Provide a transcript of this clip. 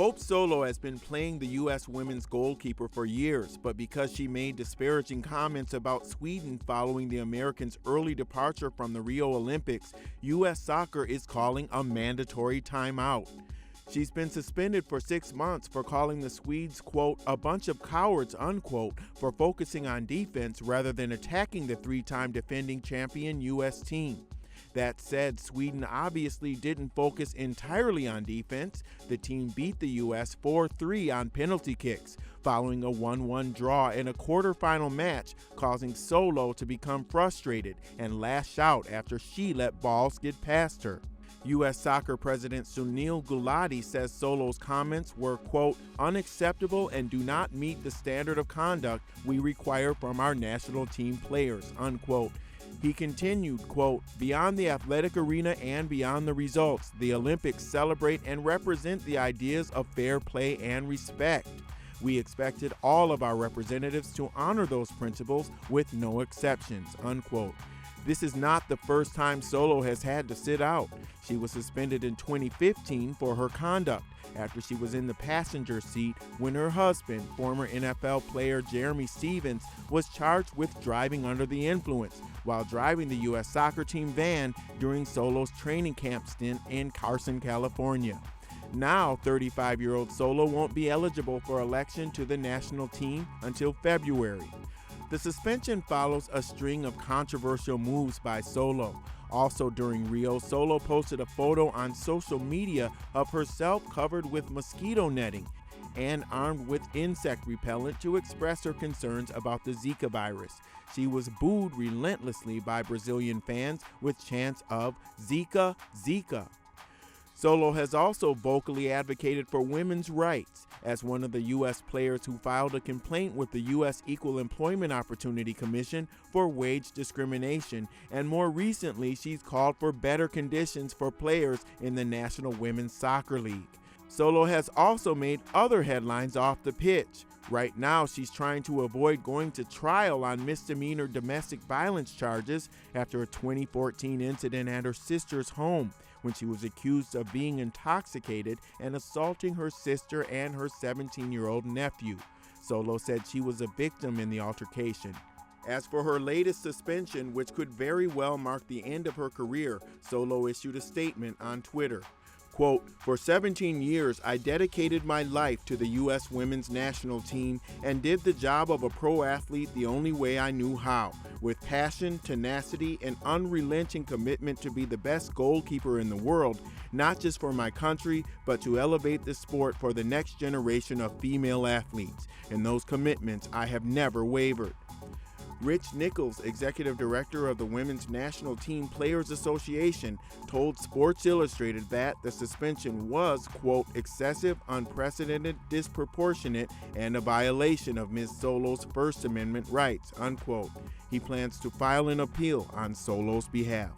Hope Solo has been playing the U.S. women's goalkeeper for years, but because she made disparaging comments about Sweden following the Americans' early departure from the Rio Olympics, U.S. Soccer is calling a mandatory timeout. She's been suspended for 6 months for calling the Swedes, quote, a bunch of cowards, unquote, for focusing on defense rather than attacking the three-time defending champion U.S. team. That said, Sweden obviously didn't focus entirely on defense. The team beat the U.S. 4-3 on penalty kicks, following a 1-1 draw in a quarterfinal match, causing Solo to become frustrated and lash out after she let balls get past her. U.S. Soccer President Sunil Gulati says Solo's comments were, quote, unacceptable and do not meet the standard of conduct we require from our national team players, unquote. He continued, quote, beyond the athletic arena and beyond the results, the Olympics celebrate and represent the ideas of fair play and respect. We expected all of our representatives to honor those principles with no exceptions, unquote. This is not the first time Solo has had to sit out. She was suspended in 2015 for her conduct after she was in the passenger seat when her husband, former NFL player Jeremy Stevens, was charged with driving under the influence while driving the U.S. soccer team van during Solo's training camp stint in Carson, California. Now, 35-year-old Solo won't be eligible for election to the national team until February. The suspension follows a string of controversial moves by Solo. Also during Rio, Solo posted a photo on social media of herself covered with mosquito netting and armed with insect repellent to express her concerns about the Zika virus. She was booed relentlessly by Brazilian fans with chants of Zika, Zika. Solo has also vocally advocated for women's rights as one of the U.S. players who filed a complaint with the U.S. Equal Employment Opportunity Commission for wage discrimination, and more recently she's called for better conditions for players in the National Women's Soccer League. Solo has also made other headlines off the pitch. Right now, she's trying to avoid going to trial on misdemeanor domestic violence charges after a 2014 incident at her sister's home, when she was accused of being intoxicated and assaulting her sister and her 17-year-old nephew. Solo said she was a victim in the altercation. As for her latest suspension, which could very well mark the end of her career, Solo issued a statement on Twitter. Quote, for 17 years, I dedicated my life to the U.S. women's national team and did the job of a pro athlete the only way I knew how, with passion, tenacity, and unrelenting commitment to be the best goalkeeper in the world, not just for my country, but to elevate the sport for the next generation of female athletes. In those commitments, I have never wavered. Rich Nichols, executive director of the Women's National Team Players Association, told Sports Illustrated that the suspension was, quote, excessive, unprecedented, disproportionate, and a violation of Ms. Solo's First Amendment rights, unquote. He plans to file an appeal on Solo's behalf.